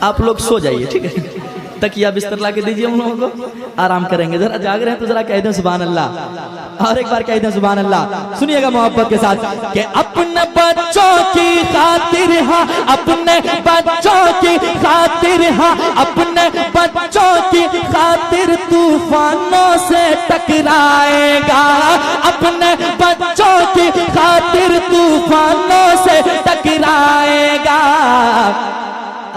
आप लोग सो जाइए, ठीक है? तकिया बिस्तर ला के दीजिए हम लोगों को, आराम करेंगे। जरा जाग रहे हैं तो जरा कह दें सुभान अल्लाह, और एक बार कह दें सुभान अल्लाह। सुनिएगा मोहब्बत के साथ कि अपने बच्चों की खातिर, हाँ अपने बच्चों की खातिर, हाँ अपने बच्चों की खातिर तूफानों से टकराएगा, अपने बच्चों की खातिर तूफानों से टकराएगा।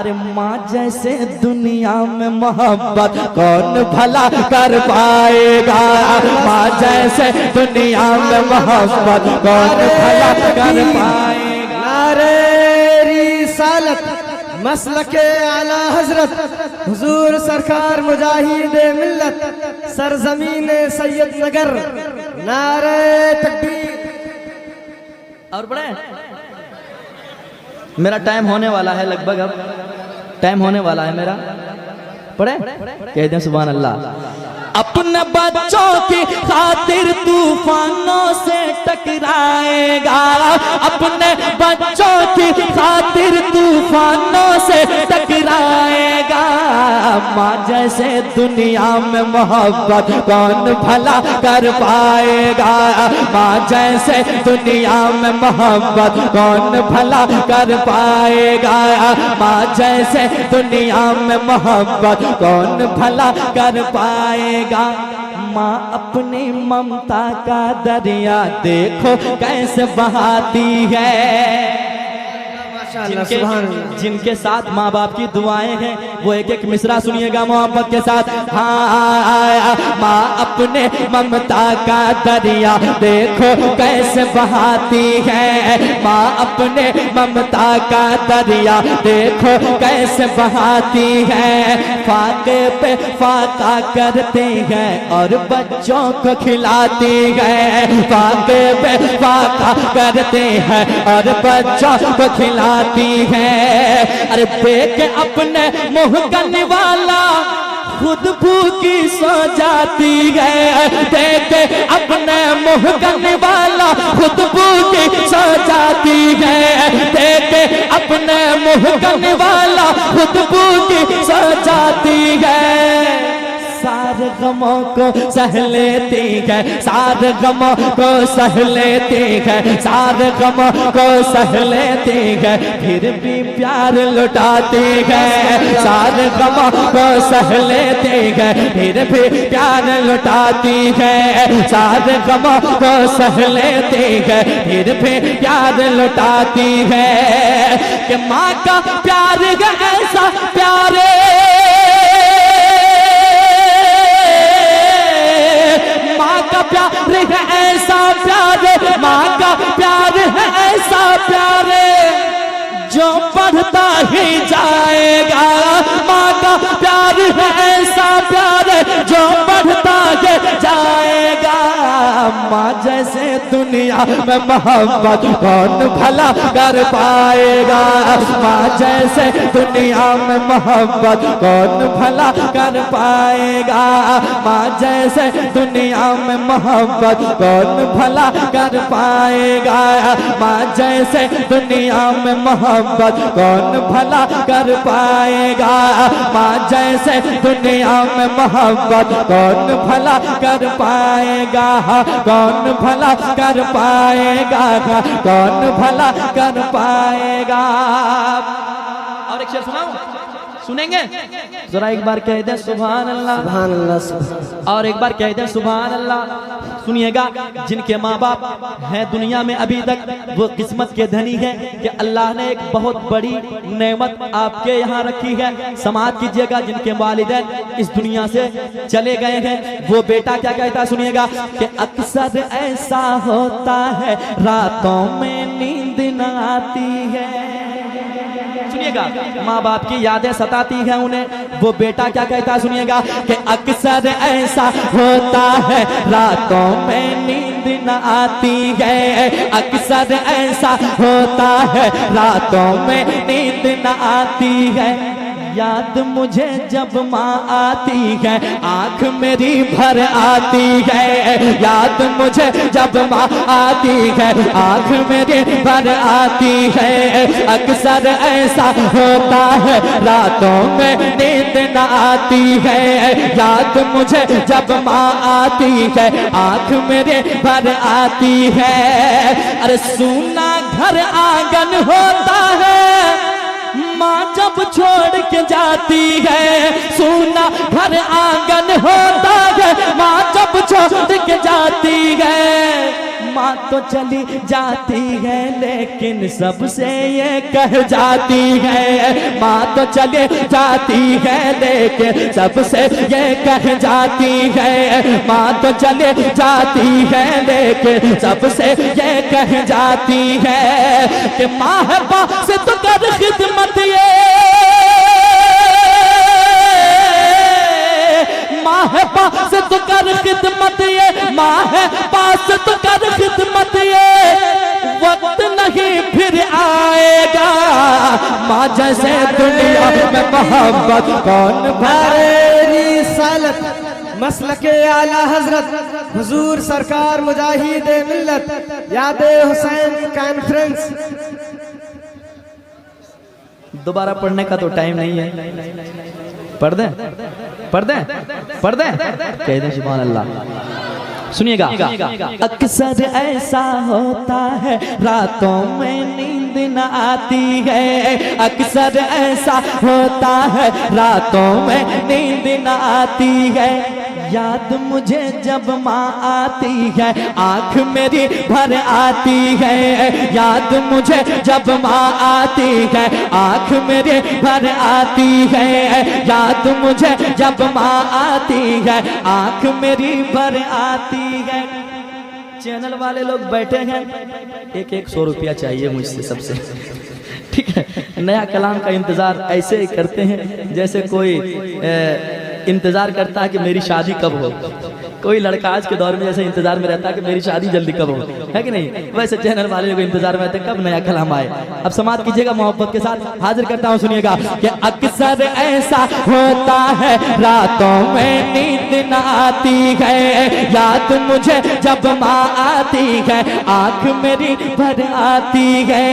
अरे माँ जैसे दुनिया में मोहब्बत कौन भला कर पाएगा, माँ जैसे दुनिया में मोहब्बत कौन भला कर पाएगा। नारे रिसालत मसलके आला हजरत हुजूर सरकार मुजाहिद मिल्लत सरजमीन सैयद नगर, नारे तकबीर। और बड़े मेरा टाइम होने वाला है, लगभग अब टाइम होने वाला है मेरा। पढ़े कह दें सुभान अल्लाह। अपने बच्चों की खातिर तूफानों से टकराएगा, अपने बच्चों की खातिर तूफानों से टकराएगा। माँ जैसे दुनिया में मोहब्बत कौन भला कर पाएगा, माँ जैसे दुनिया में मोहब्बत कौन भला कर पाएगा, माँ जैसे दुनिया में मोहब्बत कौन भला कर पाएगा। माँ अपनी ममता का दरिया देखो कैसे बहाती है। जिनके साथ माँ बाप की दुआएं हैं वो एक एक मिसरा सुनिएगा मोहब्बत के साथ। हाँ माँ अपने ममता का दरिया देखो कैसे बहाती है, माँ अपने ममता का दरिया देखो कैसे बहाती है। फाके पे फाका करते हैं और बच्चों को खिलाती है, फाके पे फाका करते हैं और बच्चों को खिलाती है। अरे देख अपने मुँह करने वाला खुद भूखी सो जाती है, देख अपने मुँह करने वाला खुद भूखी सो जाती है, देख अपने मुँह करने वाला खुद भूखी सो जाती है। सारे गमों को सह लेती है, सारे गमों को सह लेती है, सारे गमों को सह लेती है, फिर भी प्यार लुटाती है। सारे गमों को सह लेती है, फिर भी प्यार लुटाती है। सारे गमों को सह लेती है, फिर भी प्यार लुटाती है। कि माँ का प्यार है ऐसा प्यारे, माँ का प्यार है ऐसा प्यारे, माँ का प्यार है ऐसा प्यारे जो बढ़ता ही जाएगा। माँ का प्यार है ऐसा प्यारे जो बढ़ता ही जाएगा। माँ जैसे दुनिया में मोहब्बत कौन भला कर पाएगा, माँ जैसे दुनिया में मोहब्बत कौन भला कर पाएगा, माँ जैसे दुनिया में मोहब्बत कौन भला कर पाएगा, माँ जैसे दुनिया में मोहब्बत कौन भला कर पाएगा, माँ जैसे दुनिया में मोहब्बत कौन भला कर पाएगा, कौन भला कर पाएगा, कौन भला कर पाएगा। और एक शेर सुनाऊं, सुनेंगे? जरा एक बार कह दें सुभान अल्लाह, सुभान अल्लाह, और एक बार कह दें सुभान अल्लाह। सुनिएगा, जिनके माँ बाप हैं दुनिया में अभी तक वो किस्मत के धनी हैं कि अल्लाह ने एक बहुत बड़ी नेमत आपके यहाँ रखी है। समाज कीजिएगा, जिनके वालिदैन इस दुनिया से चले गए हैं वो बेटा क्या कहता है सुनिएगा कि अक्सर ऐसा होता है रातों में नींद न आती है। सुनिएगा, माँ बाप की यादें सताती हैं उन्हें, वो बेटा क्या कहता है सुनिएगा कि अक्सर ऐसा होता है रातों में नींद न आती है, अक्सर ऐसा होता है रातों में नींद न आती है। याद मुझे जब माँ आती है आँख मेरी भर आती है। याद मुझे जब माँ आती है आँख मेरी भर आती है। अक्सर ऐसा होता है रातों में नींद न आती है। याद मुझे जब माँ आती है आँख मेरे भर आती है। अरे सूना घर आंगन होता है माँ जब छोड़ के जाती है। सूना घर आंगन होता है माँ जब छोड़ के जाती है। माँ तो चली जाती है लेकिन सबसे ये कह जाती है। माँ तो चली जाती है लेकिन सबसे ये कह जाती है। माँ तो चली जाती है लेकिन सबसे ये कह जाती है कि माँ है पास तो कर खिदमत ये। माँ है पास तो कर खिदमत ये। माँ है पास तो कर खिदमत ये। वक्त नहीं फिर आएगा माँ जैसे दुनिया में मोहब्बत कौन भरे। रिसालत मसलके आला हजरत हुजूर सरकार मुजाहिद मिल्लत याद हुसैन कॉन्फ्रेंस। दोबारा पढ़ने का तो टाइम नहीं है। पढ़ दें पढ़ दें पढ़ दें कह दें सुभान अल्लाह। सुनिएगा। अक्सर ऐसा होता है रातों में नींद न आती है। अक्सर ऐसा होता है रातों में नींद न आती है। याद मुझे जब माँ आती है आँख मेरी भर आती है। याद मुझे जब माँ आती है आँख मेरी भर आती है। याद मुझे जब माँ आती है आँख मेरी भर आती है। चैनल वाले लोग बैठे हैं, एक 100 रुपया चाहिए मुझसे सबसे, ठीक है। नया कलाम का इंतजार ऐसे करते हैं जैसे कोई इंतजार करता है कि मेरी शादी कब हो। कोई लड़का आज के दौर में जैसे इंतजार में रहता है कि मेरी शादी जल्दी कब हो, है कि नहीं। वैसे चैनल वाले लोग इंतजार में रहते हैं कब नया कलाम आए। अब समाप्त कीजिएगा मोहब्बत के साथ। हाजिर करता हूँ, सुनिएगा कि अक्सर ऐसा होता है रातों में नींद न आती है। याद मुझे जब माँ आती है आँख मेरी भर आती है।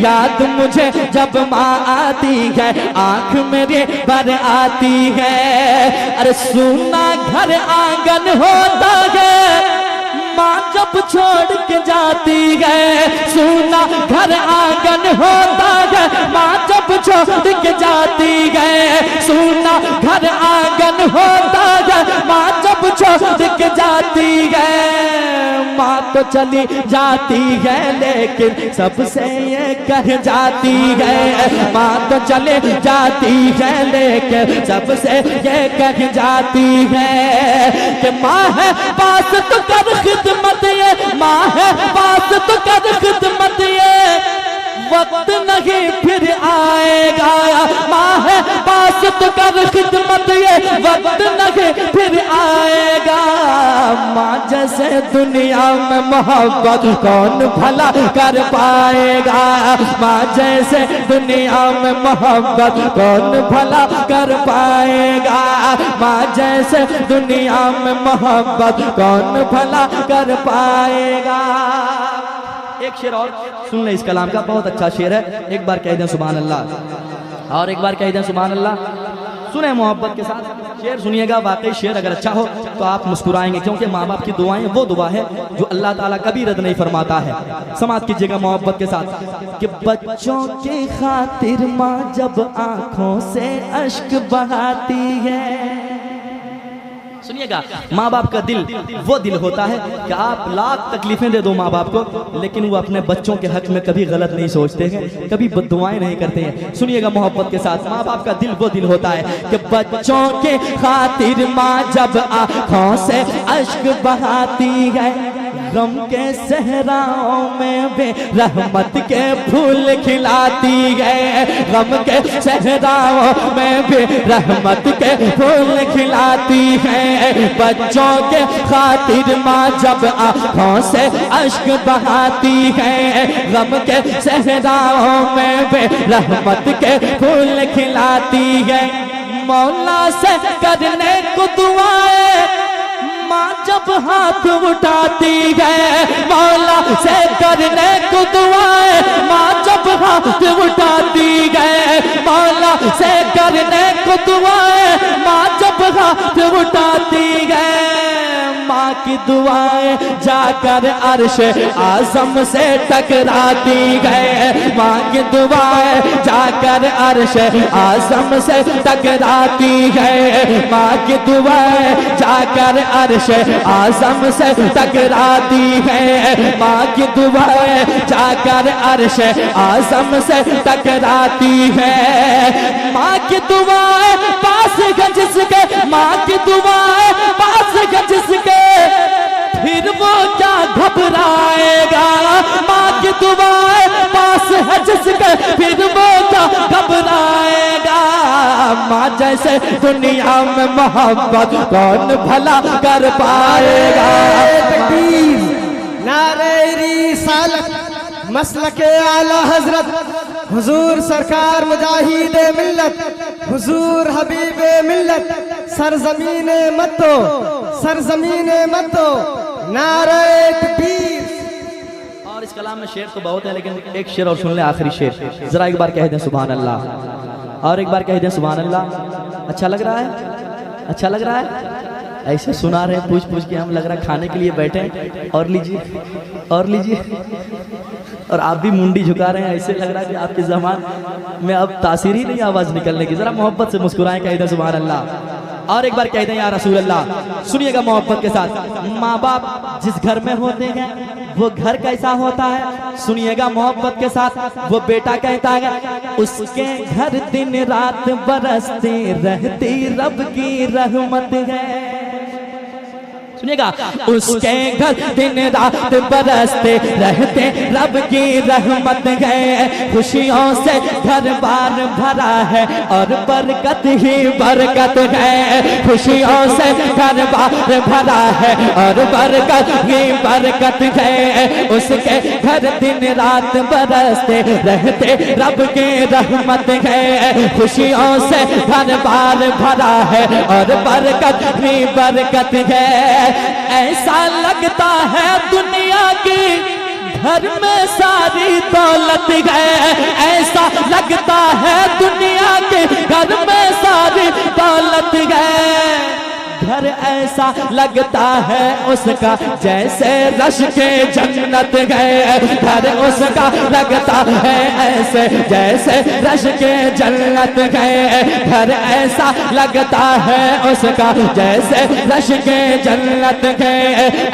याद मुझे जब माँ आती है आँख मेरी भर आती है। अरे सुना घर आंगन होता है माँ जब छोड़ के जाती है। सुना घर आंगन होता है माँ जब छोड़ के जाती है। सुना घर आंगन होता है माँ जब छोड़ के जाती है। माँ तो चली जाती है लेकिन सबसे ये कह जाती है। माँ तो चली जाती है लेकिन सबसे ये कह जाती है कि माँ है पास तो कर खिदमत ये। माँ है पास तो कर खिदमत ये। वक्त नहीं फिर आएगा माँ है पास तो कर खिदमत ये। वक्त नहीं फिर आएगा माँ जैसे दुनिया में मोहब्बत कौन भला कर पाएगा। माँ जैसे दुनिया में मोहब्बत कौन भला कर पाएगा। माँ जैसे दुनिया में मोहब्बत कौन भला कर पाएगा। एक शेर और सुन ले इस कलाम का, बहुत अच्छा शेर है। एक बार कह दें सुभान अल्लाह और एक बार कह दें सुभान अल्लाह। सुने मोहब्बत के साथ शेर सुनिएगा। वाकई शेर अगर अच्छा हो तो आप मुस्कुराएंगे, क्योंकि माँ बाप की दुआएं वो दुआ है जो अल्लाह ताला कभी रद्द नहीं फरमाता है। समाप्त कीजिएगा मोहब्बत के साथ कि बच्चों की खातिर माँ जब आंखों से अश्क बहाती है। सुनिएगा, माँ बाप का दिल वो दिल होता है कि आप लाख तकलीफें दे दो माँ बाप को, लेकिन वो अपने बच्चों के हक में कभी गलत नहीं सोचते हैं, कभी बद्दुआएं नहीं करते हैं। सुनिएगा मोहब्बत के साथ, माँ बाप का दिल वो दिल होता है कि बच्चों के खातिर माँ जब आँखों से अश्क बहाती है। गम के सहराओं में भी रहमत के फूल खिलाती है, गम के सहराओं में भी रहमत के फूल खिलाती है। बच्चों के खातिर माँ जब आँखों से अश्क बहाती है, गम के सहराओं में भी रहमत के फूल खिलाती है। मौला से करने को दुआएं माँ जब हाथ उठाती है, मौला से करने को दुआएं माँ जब हाथ उठाती है, मौला से करने को दुआएं माँ जब हाथ उठाती है। माँ की दुआएं जाकर अर्श आज़म से टकराती है, माँ की दुआएं जाकर अर्श आज़म से टकराती है, माँ की दुआएं जाकर अर्श आज़म से टकराती है, माँ की दुआएं जाकर अर्श आज़म से टकराती है। माँ की दुआएं पास है जिसके, माँ की दुआएं पास है जिसके, फिर वो क्या घबराएगा। माँ की दुआएं पास है जिसके, फिर वो क्या घबराएगा। माँ जैसे दुनिया में मोहब्बत कौन भला कर पाएगा। नारे रिसालत मसलके आला हजरत हुजूर सरकार मुजाहिदे मिल्लत, हुजूर हबीबे मिल्लत, सरजमीने मतो, सरजमीने मतो, नारे तकबीर। और इस कलाम में शेर तो बहुत है, लेकिन एक शेर और सुन ले, आखिरी शेर जरा एक बार कह दें सुभान अल्लाह, और एक बार कह दें सुभान अल्लाह। अच्छा लग रहा है, अच्छा लग रहा है। ऐसे सुना रहे पूछ पूछ के, हम लग रहा है खाने के लिए बैठे। और लीजिए, और लीजिए। और आप भी मुंडी झुका रहे हैं, ऐसे लग रहा है कि आपके ज़बान में अब तासीर ही नहीं आवाज़ निकलने की। ज़रा मोहब्बत से मुस्कुराएं, कह दें सुभान अल्लाह। और एक बार कह दें या रसूल अल्लाह। सुनिएगा मोहब्बत के साथ। माँ बाप जिस घर में होते हैं वो घर कैसा होता है, सुनिएगा मोहब्बत के साथ। वो बेटा कहता है उसके घर दिन रात बरसती रहती रब की रहमत है। सुनिएगा, उसके घर दिन रात बरसते रहते रब की रहमत है। खुशियों से घर बार भरा है और बरकत ही बरकत है। खुशियों से घर बार भरा है और बरकत ही बरकत है। उसके घर दिन रात बरसते रहते रब की रहमत है। खुशियों से घर बार भरा है और बरकत ही बरकत है। ऐसा लगता है दुनिया की घर में सारी दौलत है। ऐसा लगता है दुनिया के घर में सारी दौलत है। घर ऐसा लगता है उसका जैसे रश के जन्नत है। घर उसका लगता है ऐसे जैसे रश के जन्नत है। घर ऐसा लगता है उसका जैसे रश के जन्नत है।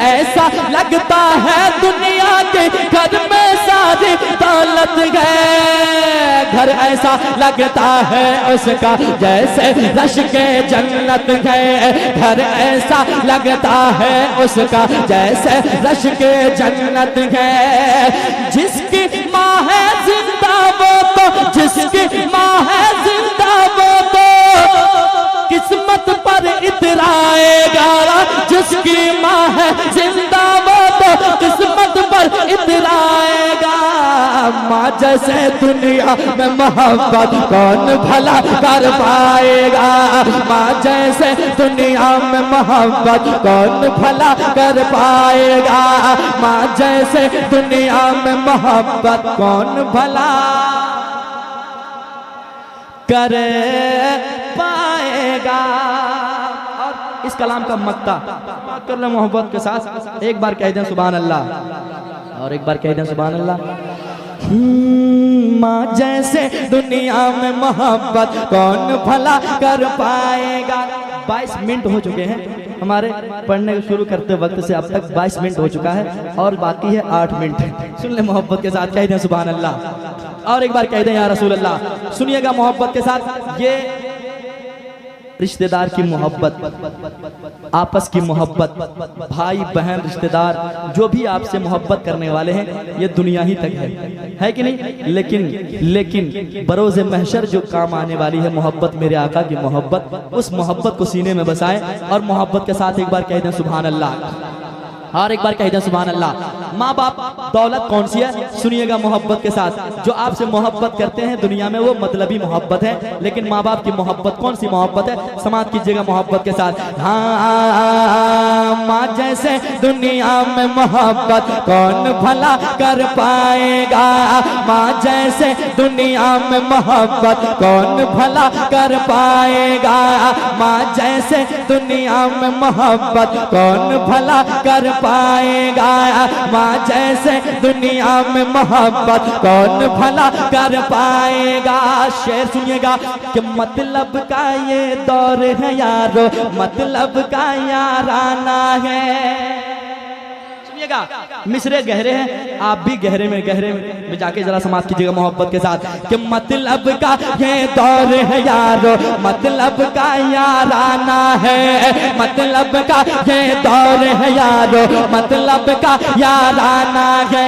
ऐसा लगता है दुनिया के घर में सारी दौलत है। घर ऐसा लगता है उसका जैसे रश के जन्नत है। घर ऐसा लगता है उसका जैसे रश के जन्नत है। जिसकी माँ है जिंदा वो तो, जिसकी माँ है जिंदा वो तो किस्मत पर इतराएगा। जिसकी माँ है जिंदा वो तो किस्मत पर इतराएगा। माँ जैसे दुनिया में मोहब्बत कौन भला कर पाएगा। माँ जैसे दुनिया में मोहब्बत कौन भला कर पाएगा। माँ जैसे दुनिया में मोहब्बत कौन भला कर पाएगा। और इस कलाम का मक्ता कर ले मोहब्बत के साथ। एक बार कह दें सुभान अल्लाह, और एक बार कह दें सुभान अल्लाह। माँ जैसे दुनिया में मोहब्बत कौन भला कर पाएगा। 22 मिनट हो चुके हैं हमारे पढ़ने को शुरू करते वक्त से अब तक 22 मिनट हो चुका है और बाकी है 8 मिनट। सुन ले मोहब्बत के साथ, कह दें सुभान अल्लाह, और एक बार कह दें या रसूल अल्लाह। सुनिएगा मोहब्बत के साथ। ये रिश्तेदार की मोहब्बत, आपस की मोहब्बत, भाई बहन रिश्तेदार जो भी आपसे मोहब्बत करने वाले हैं ये दुनिया ही तक है कि नहीं। लेकिन बरोज़ महशर जो काम आने वाली है मोहब्बत, मेरे आका की मोहब्बत, उस मोहब्बत को सीने में बसाएं और मोहब्बत के साथ एक बार कह दें सुभान अल्लाह, और एक बार कह दें सुभान अल्लाह। माँ बाप दौलत कौन सी है, सुनिएगा मोहब्बत के साथ। जो आपसे मोहब्बत करते हैं दुनिया में वो मतलबी मोहब्बत है, लेकिन माँ बाप की मोहब्बत कौन सी मोहब्बत है, समाप्त कीजिएगा मोहब्बत के साथ। हाँ, माँ जैसे दुनिया में मोहब्बत कौन भला कर पाएगा, माँ जैसे दुनिया में मोहब्बत कौन भला कर पाएगा, माँ जैसे दुनिया में मोहब्बत कौन भला कर पाएगा, माँ जैसे दुनिया में मोहब्बत कौन भला कर पाएगा। शेर सुनिएगा कि मतलब का ये दौर है यारो, मतलब का याराना है। सुनिएगा मिसरे गहरे हैं, आप भी गहरे में जाके जरा समाप्त कीजिएगा मोहब्बत के साथ कि मतलब का ये दौर है यारो, मतलब का याराना है, मतलब का ये दौर है यारो, मतलब का याराना है।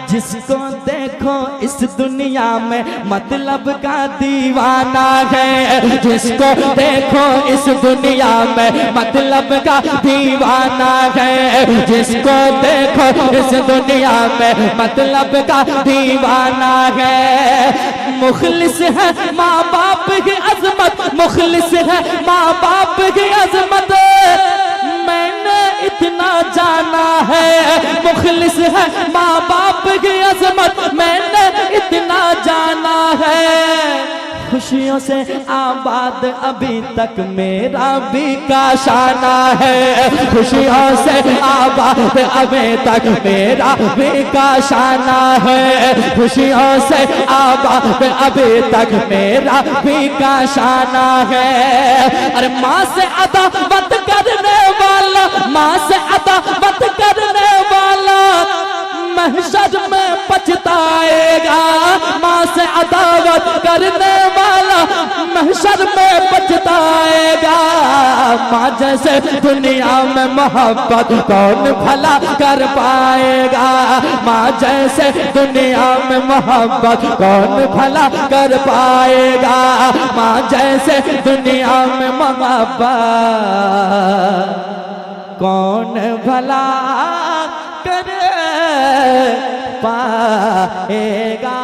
जिसको देखो इस दुनिया में मतलब का दीवाना है, जिसको देखो इस दुनिया में मतलब का दीवाना है, जिसको देखो इस दुनिया में मतलब का दीवाना है। मुखलिस है माँ बाप की अजमत, मुखलिस है माँ बाप की अजमत, मैंने इतना जाना है। मुखलिस है माँ बाप की अजमत, मैंने इतना जाना है। खुशियों से आबाद अभी तक मेरा भी काशाना है, खुशियों से आबाद अभी तक मेरा भी काशाना है, खुशियों से आबाद अभी तक मेरा भी काशाना है। अरे माँ से अदावत करने वाला, माँ से अदावत करने वाला महशर में पछताएगा, माँ से अदावत करने वाला महशर में पछताएगा। माँ जैसे दुनिया में मोहब्बत कौन भला कर पाएगा, माँ जैसे दुनिया में मोहब्बत कौन भला कर पाएगा, माँ जैसे दुनिया में मोहब्बत कौन भला कर पाएगा।